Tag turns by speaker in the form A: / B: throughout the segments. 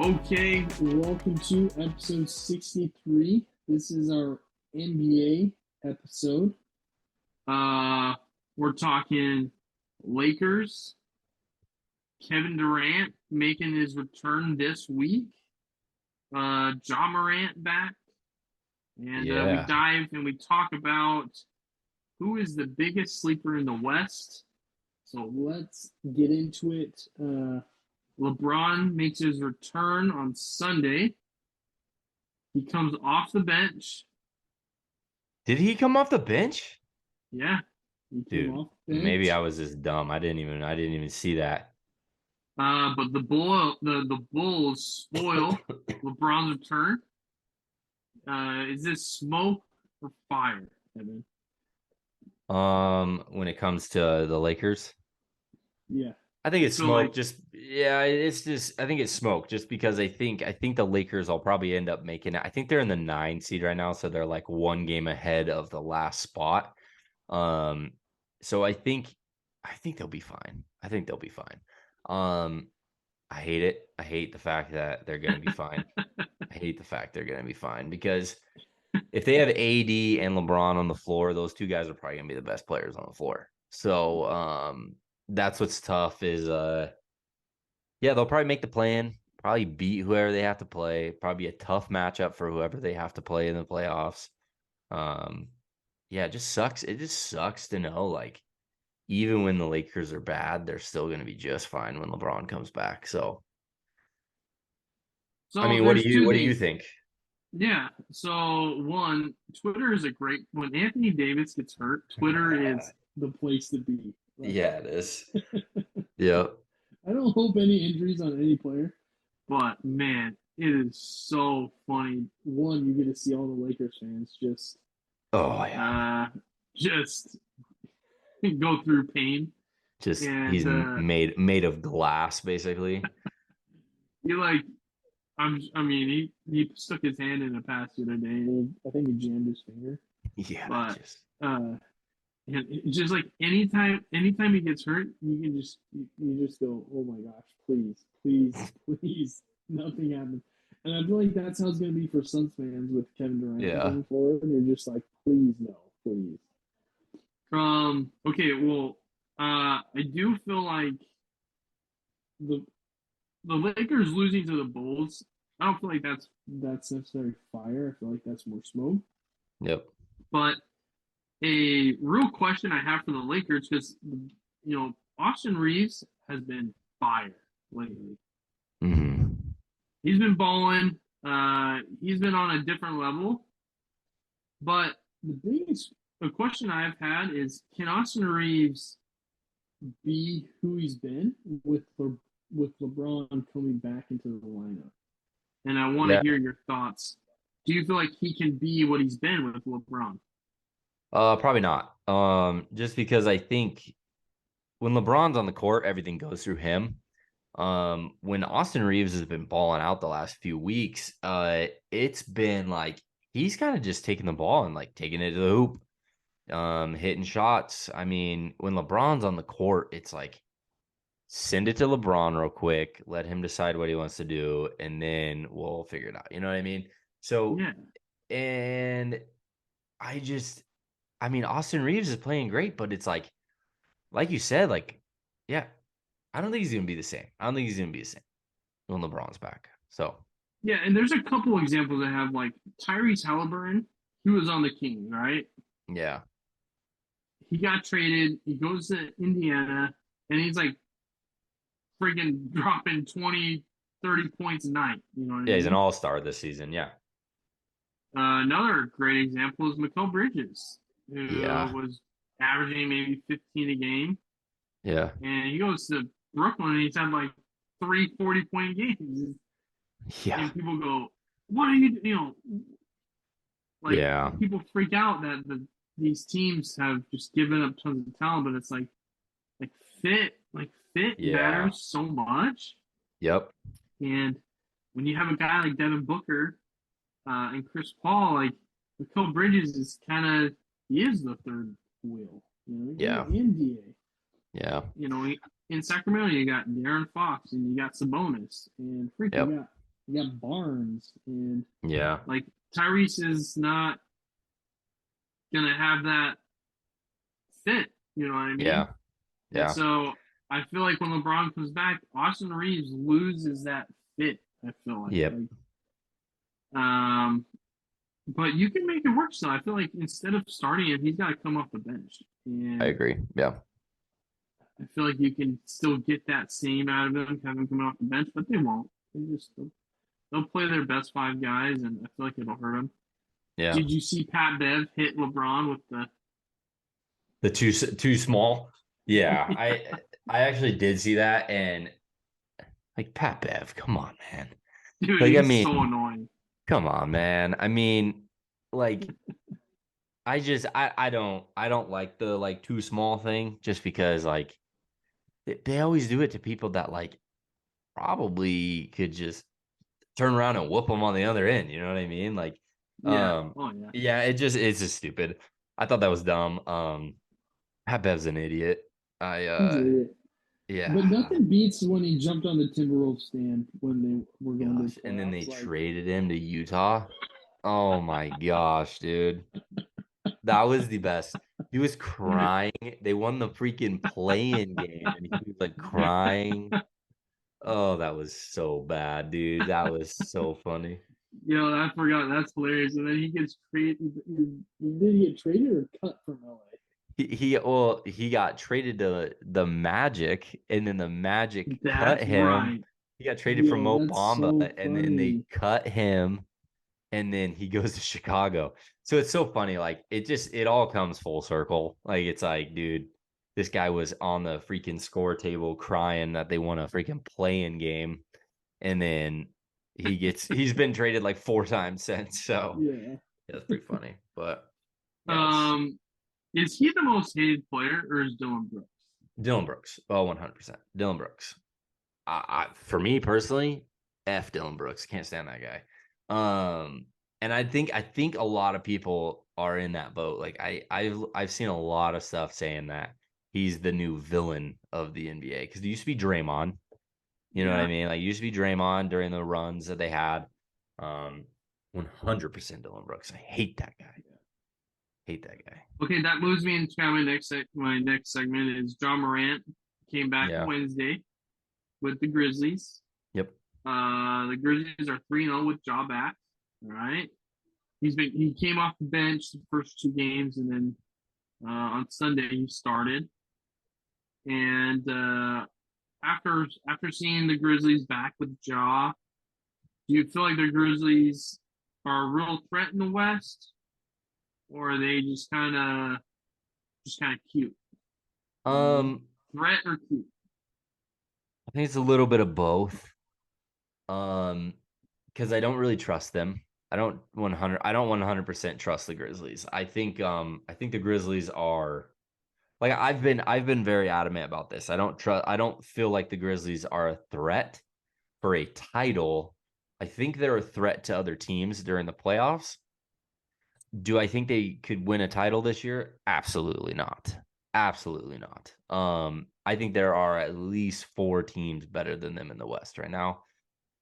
A: Okay, welcome to episode 63. This is our NBA episode. We're talking Lakers, Kevin Durant making his return this week, Ja Morant back, and we
B: Yeah.
A: dive and we talk about who is the biggest sleeper in the West. So let's get into it. LeBron makes his return on Sunday. He comes off the bench.
B: Did he come off the bench?
A: Yeah, he came
B: Dude,
A: off the
B: maybe I
A: bench.
B: was just dumb. I didn't even see that.
A: But the Bulls spoil LeBron's return. Is this smoke or fire, Evan?
B: When it comes to the Lakers,
A: Yeah,
B: I think
A: I
B: it's
A: feel like
B: smoke. I think it's smoke just because I think the Lakers will probably end up making it. I think they're in the 9 seed right now, so they're like one game ahead of the last spot. Um, so I think they'll be fine. I think they'll be fine. Um, I hate it. I hate the fact that they're gonna be fine. I hate the fact they're gonna be fine because if they have AD and LeBron on the floor, those two guys are probably gonna be the best players on the floor. So that's what's tough is yeah, they'll probably make the plan, probably beat whoever they have to play, probably a tough matchup for whoever they have to play in the playoffs. Um yeah, it just sucks. It just sucks to know like even when the Lakers are bad, they're still gonna be just fine when LeBron comes back. So I
A: so.
B: mean,
A: There's two
B: what do you
A: things.
B: think?
A: Yeah. So one, Twitter is a great. When Anthony Davis gets hurt, Twitter is the place to be. Like,
B: Yeah, it is. Yep.
A: I don't hope any injuries on any player, but man, it is so funny. One, you get to see all the Lakers fans
B: Oh yeah.
A: uh, just go through pain,
B: Just he's
A: and
B: made of glass, basically.
A: you like. I mean, he stuck his hand in a pass the other day. And I think he jammed his finger,
B: Yeah, that
A: but
B: just
A: uh, and it's just like anytime he gets hurt, you just go, oh my gosh, please, please, please, nothing happens. And I feel like that's how it's gonna be for Suns fans with Kevin Durant
B: yeah.
A: going forward. And you're just like, please, no, please. Okay, well, I do feel like the the Lakers losing to the Bulls. I don't feel like that's necessarily fire. I feel like that's more smoke.
B: Yep.
A: But a real question I have for the Lakers because Austin Reeves has been fire lately.
B: Hmm.
A: He's been balling. He's been on a different level. But the biggest question I've had is, can Austin Reeves be who he's been with LeBron coming back into the lineup? And I want to
B: Yeah.
A: hear your thoughts. Do you feel like he can be what he's been with LeBron?
B: Probably not. Just because I think when LeBron's on the court, everything goes through him. When Austin Reeves has been balling out the last few weeks, it's been like he's kind of just taking the ball and like taking it to the hoop, hitting shots. I mean, when LeBron's on the court, it's like send it to LeBron real quick, let him decide what he wants to do, and then we'll figure it out. You know what I mean? So,
A: Yeah,
B: and I just, I mean, Austin Reeves is playing great, but it's like you said, like, yeah, I don't think he's gonna be the same. I don't think he's gonna be the same when LeBron's back. So,
A: yeah, and there's a couple examples I have like Tyrese Halliburton. He was on the Kings, right?
B: yeah,
A: He got traded. He goes to Indiana, and he's like freaking dropping 20, 30 points a night. You know what I
B: yeah, he's an
A: mean?
B: all-star this season. Yeah,
A: Another great example is Mikal Bridges, who
B: yeah,
A: was averaging maybe 15 a game,
B: yeah,
A: and he goes to Brooklyn and he's had like three 40-point games,
B: yeah,
A: and people go, "What are you? You know, like
B: yeah,
A: people freak out that these teams have just given up tons of talent, but it's like fit
B: yeah,
A: matters so much,
B: yep,
A: and when you have a guy like Devin Booker and Chris Paul, like Mikal Bridges is kind of he is the third wheel,
B: yeah,
A: and Da.
B: yeah,
A: In Sacramento, you got De'Aaron Fox and you got Sabonis and freak, you
B: yep,
A: got You got Barnes, and
B: Yeah.
A: like Tyrese is not gonna have that fit. You know what I mean?
B: Yeah.
A: And
B: Yeah.
A: so I feel like when LeBron comes back, Austin Reeves loses that fit. I feel
B: Yep.
A: like but you can make it work. So I feel like instead of starting him, he's got to come off the bench,
B: I
A: and
B: agree. Yeah.
A: I feel like you can still get that same out of him, have him coming off the bench, but they won't. They'll play their best five guys, and I feel like it'll hurt them.
B: Yeah.
A: Did you see Pat Bev hit LeBron with the?
B: The too small. Yeah. I actually did see that, and like Pat Bev, come on, man.
A: Dude,
B: Like, I
A: he's
B: mean,
A: so annoying.
B: come on, man. I mean, like, I don't like the like too small thing just because like they always do it to people that like probably could just turn around and whoop them on the other end. You know what I mean? Like,
A: Yeah. Oh yeah.
B: yeah, it's just stupid. I thought that was dumb. Pat Bev's an idiot. I
A: He's an idiot. But
B: yeah,
A: nothing beats when he jumped on the Timberwolves stand when they were going to
B: gosh.
A: the
B: And then they
A: playoffs. Like,
B: traded him to Utah. Oh my gosh, dude. That was the best. He was crying. They won the freaking play-in game, and he was like crying. Oh, that was so bad, dude. That was so funny.
A: I forgot. That's hilarious. And then he gets traded. Did he get traded or cut from LA?
B: He got traded to the Magic, and then the Magic cut
A: That's
B: him.
A: right.
B: He got traded from
A: Yo,
B: Mo
A: that's
B: Bamba,
A: so
B: and then they
A: funny.
B: cut him, and then he goes to Chicago. So it's so funny. Like it all comes full circle. Like it's like, dude, this guy was on the freaking score table crying that they won a freaking play-in game, and then he's been traded like 4 times since. So
A: Yeah.
B: yeah, that's pretty funny. But yes,
A: Um, is he the most hated player, or is Dillon Brooks?
B: Dillon Brooks. Oh, 100%. Dillon Brooks. For me personally, F Dillon Brooks. Can't stand that guy. And I think a lot of people are in that boat. Like I've seen a lot of stuff saying that he's the new villain of the NBA because it used to be Draymond. You know what I
A: Yeah.
B: mean? Like it used to be Draymond during the runs that they had. Um, 100% Dillon Brooks. I hate that guy. Hate that guy.
A: Okay, that moves me into my next segment is John Morant came back
B: Yeah.
A: Wednesday with the Grizzlies.
B: Yep.
A: The Grizzlies are 3-0 with Ja back. All right. He came off the bench the first two games, and then on Sunday he started. And after seeing the Grizzlies back with Ja, do you feel like the Grizzlies are a real threat in the West, or are they just kind of cute? You know what I mean?
B: Um,
A: Threat or cute?
B: I think it's a little bit of both. Um, because I don't really trust them. I don't 100% trust the Grizzlies. I think the Grizzlies are like I've been very adamant about this. I don't feel like the Grizzlies are a threat for a title. I think they're a threat to other teams during the playoffs. Do I think they could win a title this year? Absolutely not. Absolutely not. I think there are at least 4 teams better than them in the West right now.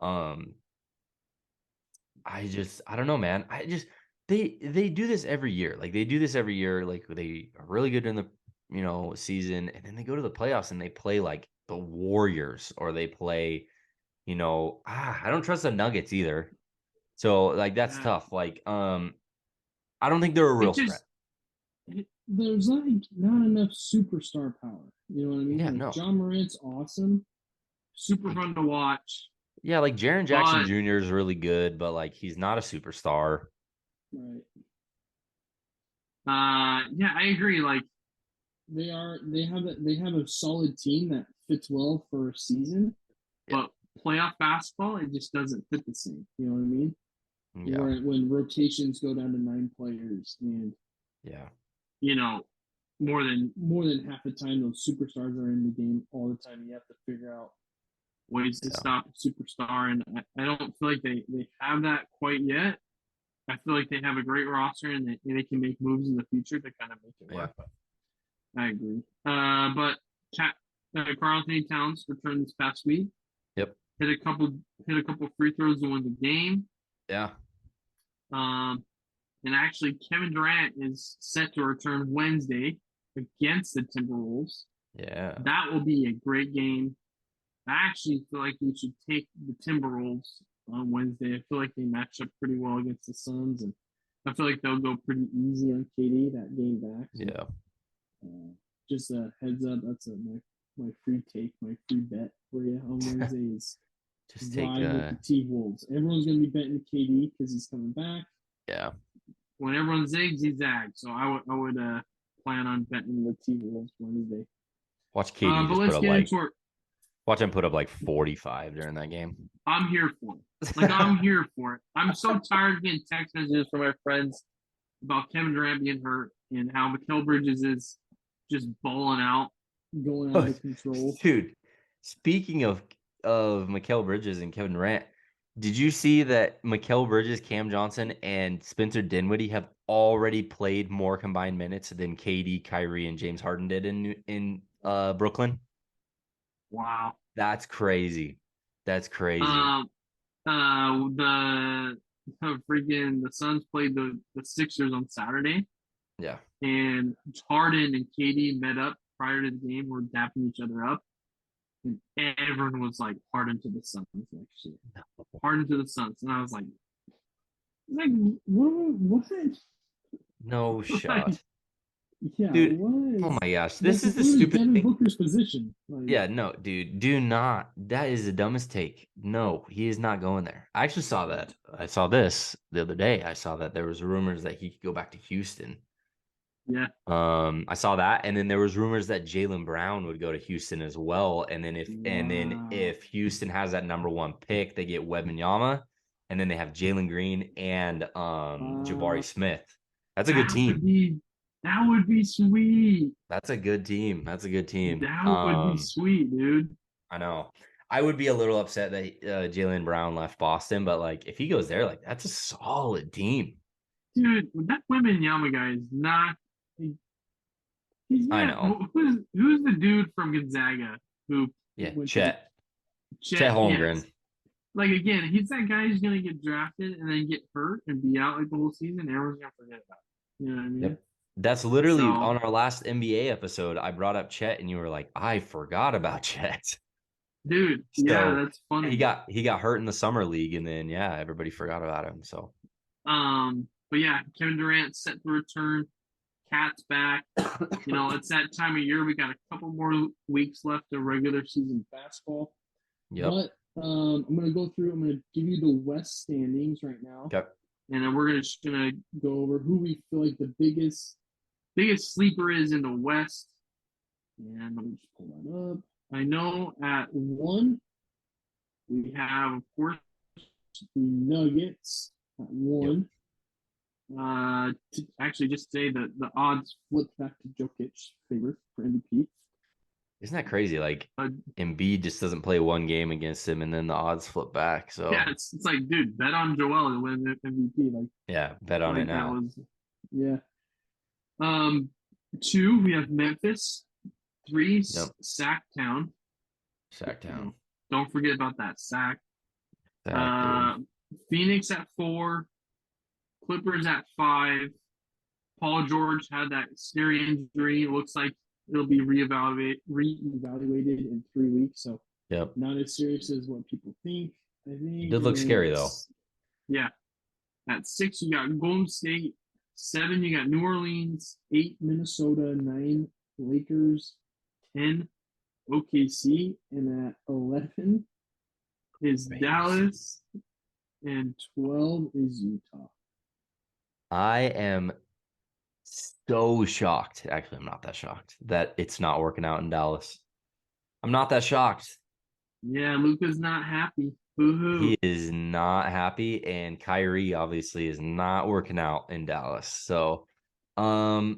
B: Um, I don't know, man. They do this every year. Like they do this every year. Like they are really good in the season, and then they go to the playoffs and they play like the Warriors or they play, I don't trust the Nuggets either. So like that's
A: Yeah.
B: tough. Like I don't think they're a
A: It
B: real threat.
A: just there's not enough superstar power. You know what I mean?
B: Yeah,
A: Like
B: no.
A: John Morant's awesome, super
B: Like
A: fun to watch,
B: yeah, like Jaren Jackson
A: but
B: Jr. is really good, but like he's not a superstar.
A: right. Yeah, I agree. Like they have a solid team that fits well for a season,
B: Yeah.
A: but playoff basketball it just doesn't fit the same. You know what I mean?
B: Yeah.
A: Where when rotations go down to 9 players and
B: Yeah.
A: you know more than half the time those superstars are in the game all the time. You have to figure out ways to
B: Yeah.
A: stop a superstar, and I don't feel like they have that quite yet. I feel like they have a great roster, and they can make moves in the future to kind of make it
B: Yeah.
A: work. But I agree. But Carl Anthony Towns returned this past week.
B: Yep.
A: hit a couple hit a couple free throws to win the game.
B: Yeah.
A: Um, and actually, Kevin Durant is set to return Wednesday against the Timberwolves.
B: Yeah.
A: That will be a great game. I actually feel like we should take the Timberwolves on Wednesday. I feel like they match up pretty well against the Suns, and I feel like they'll go pretty easy on KD that game back. So,
B: Yeah.
A: just a heads up. That's my free take, my free bet for you on Wednesday is
B: Just take
A: ride with the T-Wolves. Everyone's going to be betting KD because he's coming back.
B: yeah.
A: When everyone zigs, he zags. So I would plan on betting the T-Wolves Wednesday.
B: Watch KD
A: But
B: just put
A: let's
B: up
A: get
B: like
A: into it.
B: watch him put up like 45 during that game.
A: I'm here for it. Like I'm here for it. I'm so tired of getting text messages from my friends about Kevin Durant being hurt and how Mikal Bridges is just balling out, going out of control.
B: Dude, speaking of Mikal Bridges and Kevin Durant, did you see that Mikal Bridges, Cam Johnson, and Spencer Dinwiddie have already played more combined minutes than KD, Kyrie, and James Harden did in Brooklyn?
A: Wow.
B: That's crazy. That's crazy.
A: The freaking the Suns played the Sixers on Saturday,
B: Yeah.
A: and Harden and KD met up prior to the game. Were dapping each other up, and everyone was like Harden to the Suns next year. Harden to the Suns, and I was like what?
B: No shot.
A: Yeah,
B: Dude,
A: what?
B: oh my gosh.
A: That's
B: This is the
A: literally
B: stupid
A: Devin
B: thing.
A: Booker's position. Like,
B: Yeah, no, dude, do not. That is the dumbest take. No, he is not going there. I actually saw that. I saw this the other day. I saw that there was rumors that he could go back to Houston.
A: yeah.
B: I saw that, and then there was rumors that Jaylen Brown would go to Houston as well. And then
A: Wow.
B: if Houston has that number one pick, they get Wembanyama, and then they have Jalen Green and Jabari Smith. That's a good
A: That would
B: team.
A: be that would be sweet.
B: That's a good team. That's a good team.
A: That would be sweet, dude.
B: I know. I would be a little upset that Jaylen Brown left Boston, but like if he goes there, like that's a solid team.
A: Dude, that Wembanyama guy is not. He's
B: I
A: not.
B: know.
A: Who's the dude from Gonzaga who
B: Yeah,
A: went to
B: Chet
A: Chet?
B: Holmgren.
A: Yes. Like again, he's that guy who's gonna get drafted and then get hurt and be out like the whole season. Everyone's gonna forget about it. You know what I mean?
B: Yep. That's literally
A: So,
B: on our last NBA episode. I brought up Chet, and you were like, "I forgot about Chet."
A: dude, yeah,
B: So
A: that's funny.
B: he got hurt in the summer league, and then yeah, everybody forgot about him. So
A: But yeah, Kevin Durant set to return. Cat's back. You know, it's that time of year. We got a couple more weeks left of regular season basketball.
B: yep.
A: But I'm gonna go through. I'm gonna give you the West standings right now,
B: Okay.
A: and then we're just gonna go over who we feel like the biggest sleeper is in the West. And let me just pull that up. I know at 1 we have, of course, the Nuggets at 1. Actually, just say that the odds flipped back to Jokic's favor for MVP.
B: Isn't that crazy? Like
A: Uh,
B: Embiid just doesn't play one game against him, and then the odds flip back. So
A: yeah, it's like, dude, bet on Joel to win the MVP. Like,
B: yeah, bet on it now.
A: that was, yeah. 2 we have Memphis. 3 Sacktown.
B: Sacktown.
A: Don't forget about that sack.
B: Sack,
A: Phoenix at 4. Clippers at 5. Paul George had that scary injury. It looks like it'll be reevaluated in 3 weeks. So
B: yep.
A: not as serious as what people think. I think
B: It did look scary though.
A: Yeah. At 6 you got Golden State. 7 you got New Orleans. 8 Minnesota. 9 Lakers. 10 OKC, and at 11 is Dallas, and 12 is Utah.
B: I am so shocked. Actually, I'm not that shocked that it's not working out in Dallas. I'm not that shocked.
A: Yeah, Luka's not happy. Boo-hoo.
B: He is not happy, and Kyrie obviously is not working out in Dallas. So,
A: did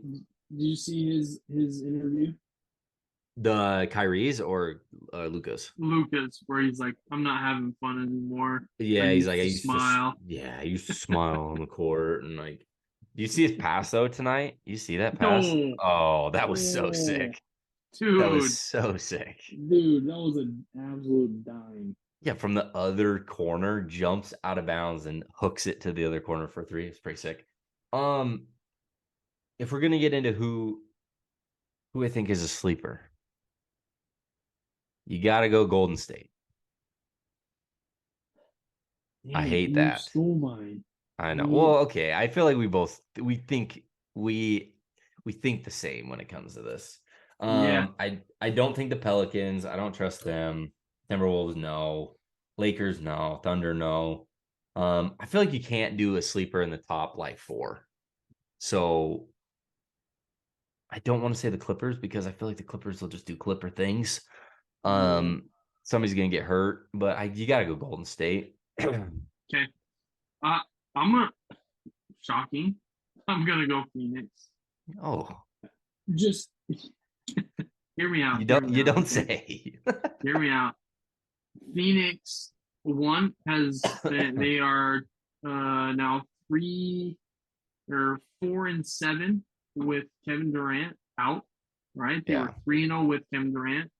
A: you see his interview?
B: The Kyrie's or Luka's?
A: Luka's, where he's like, I'm not having fun anymore.
B: Yeah, he's like, I used
A: smile.
B: I used to smile on the court, and like, do you see his pass though tonight? You see that pass?
A: No.
B: Oh, that was so sick.
A: Dude.
B: That was so sick.
A: Dude, that was an absolute dime.
B: Yeah, from the other corner, jumps out of bounds and hooks it to the other corner for three. It's pretty sick. Um, if we're gonna get into who I think is a sleeper, you got to go Golden State. I
A: Dang,
B: hate
A: you
B: that.
A: stole mine.
B: I know.
A: We,
B: Well, okay. I feel like we we think the same when it comes to this.
A: yeah,
B: I don't think the Pelicans. I don't trust them. Timberwolves, no. Lakers, no. Thunder, no. I feel like you can't do a sleeper in the top like four. So I don't want to say the Clippers because I feel like the Clippers will just do Clipper things.
A: yeah.
B: Um, somebody's gonna get hurt, but you gotta go Golden State.
A: Okay. Uh, I'm gonna shocking. I'm gonna go Phoenix.
B: Oh,
A: Just hear me out.
B: you
A: Hear
B: don't
A: me
B: you
A: out.
B: don't
A: Okay.
B: say.
A: Hear me out. Phoenix one has they are now 4-7 with Kevin Durant out. Right, they were
B: Yeah.
A: 3-0 with Kevin Durant.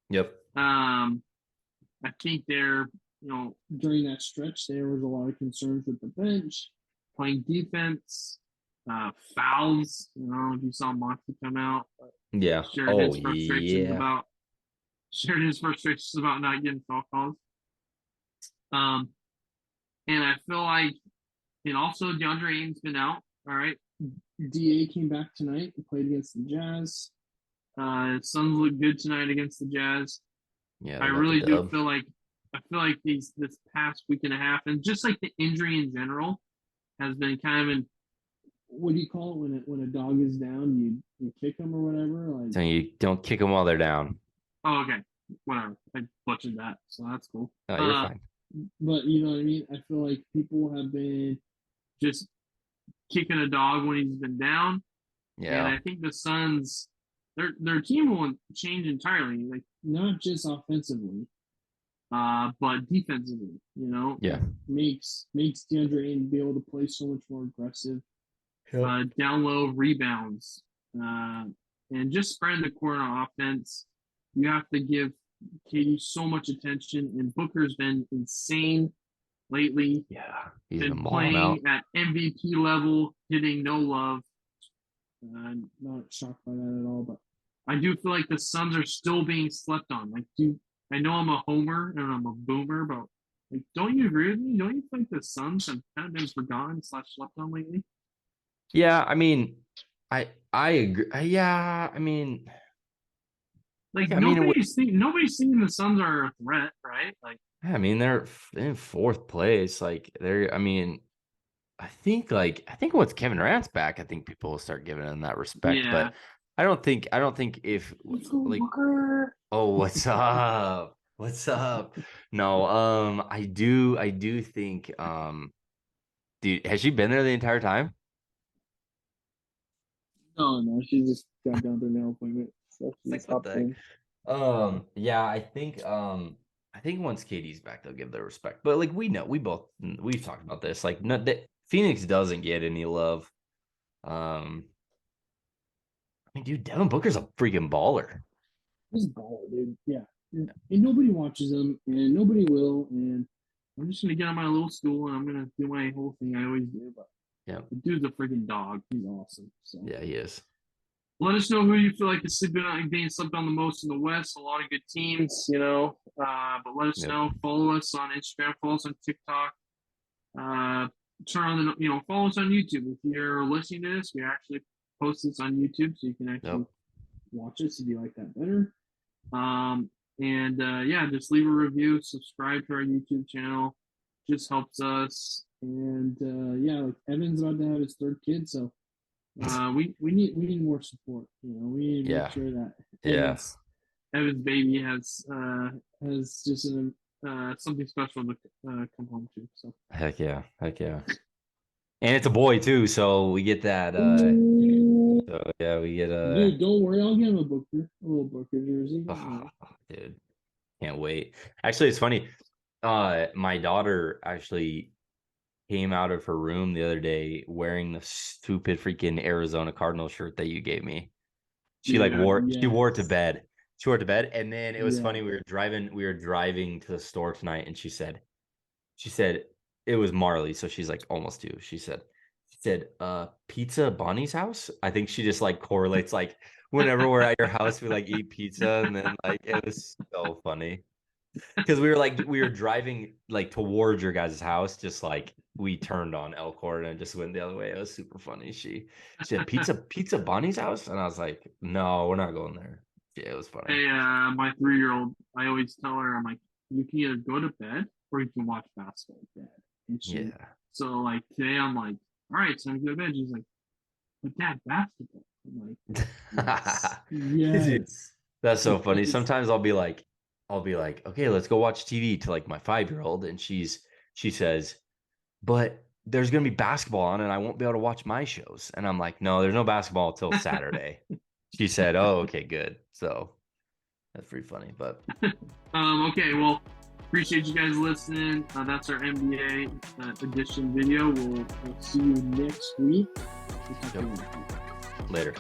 B: Yep.
A: I think during that stretch there was a lot of concerns with the bench, playing defense, fouls. If you saw Monty come out,
B: Yeah.
A: shared
B: Oh
A: his frustrations
B: yeah.
A: about shared his frustrations about not getting foul calls. Um, and I feel like, and also DeAndre Ayton's been out. All right, Da came back tonight and played against the Jazz. Suns look good tonight against the Jazz.
B: Yeah,
A: I
B: they got the
A: really do
B: dub.
A: feel like this past week and a half, and just like the injury in general, has been kind of an what do you call it when a dog is down, you kick him or whatever. Like,
B: So you don't kick them while they're down.
A: oh, okay, whatever. I butchered that, so that's cool.
B: No, you're fine.
A: But you know what I mean. I feel like people have been just kicking a dog when he's been down, and
B: Yeah.
A: I think the Suns, their team will change entirely, like not just offensively, but defensively.
B: Yeah.
A: Makes DeAndre Ayton be able to play so much more aggressive,
B: Yep.
A: down low rebounds, uh, and just spreading the court on offense. You have to give Katie so much attention, and Booker's been insane lately.
B: Yeah. He's
A: Been
B: been balling
A: playing
B: out.
A: at MVP level, getting no love. I'm not shocked by that at all, but I do feel like the Suns are still being slept on. I know I'm a homer and I'm a boomer, but like, don't you agree with me? Don't you think the Suns have kind of been forgotten / slept on lately?
B: Yeah, I mean, I agree. Yeah, I mean,
A: Like
B: I mean,
A: nobody's thinking the Suns are a threat, right? Like,
B: yeah, I mean, they're in fourth place. Like they're, I mean, I think once Kevin Durant's back, I think people will start giving him that respect.
A: yeah.
B: But I don't think if
A: Let's go,
B: like,
A: Booker.
B: oh, what's up? What's up? No, I do think, dude, has she been there the entire time?
A: No, she just got done with her nail appointment, so she
B: It's like,
A: just
B: what the
A: hopped
B: heck?
A: in.
B: Yeah, I think once Katie's back, they'll give their respect. But like we know, we've talked about this. Like, no, that Phoenix doesn't get any love. Um, I mean, dude, Devin Booker's a freaking baller.
A: He's a baller, dude. Yeah. And nobody watches him, and nobody will. And I'm just gonna get on my little stool and I'm gonna do my whole thing I always do. But
B: Yeah,
A: the dude's a freaking dog. He's awesome. So
B: yeah, he is.
A: let us know who you feel like is being slept on the most in the West. A lot of good teams. But let us
B: Yep,
A: know. Follow us on Instagram. Follow us on TikTok. Uh, turn on follow us on YouTube. If you're listening to this, we actually post this on YouTube, so you can
B: yep.
A: actually watch us if you like that better. Um, and yeah, just leave a review, subscribe to our YouTube channel. Just helps us. And yeah, like Evan's about to have his third kid, so we need more support. We need to make
B: Yeah,
A: sure that
B: yeah.
A: Evan's baby has just something special to come home to. So
B: Heck yeah, heck yeah. And it's a boy too, so we get that. So yeah, we get
A: dude, don't worry, I'll give him a little Booker jersey.
B: oh, dude, can't wait. Actually, it's funny. My daughter actually came out of her room the other day wearing the stupid freaking Arizona Cardinal shirt that you gave me. She like
A: Dude,
B: wore it to
A: yes.
B: bed. She went to bed, and then it was
A: Yeah.
B: funny. We were driving to the store tonight, and she said it was Marley, so she's like almost 2. She said, pizza Bonnie's house. I think she just like correlates like whenever we're at your house, we like eat pizza, and then like it was so funny because we were driving like towards your guys' house, just like we turned on Elkhorn and just went the other way. It was super funny. She said pizza Bonnie's house, and I was like, no, we're not going there. Yeah, it was funny.
A: Hey, my 3-year-old, I always tell her, I'm like, you can either go to bed or you can watch basketball with Dad. And
B: Yeah.
A: so like today, I'm like, all right, so I'm going to go to bed. She's like, but Dad, basketball. I'm like, yes.
B: That's so funny. Sometimes I'll be like, okay, let's go watch TV to like my 5-year-old, and she says, but there's gonna be basketball on, and I won't be able to watch my shows. And I'm like, no, there's no basketball till Saturday. She said, oh, okay, good. So that's pretty funny, but
A: Okay, well, appreciate you guys listening. That's our NBA edition video. We'll see you next week.
B: later.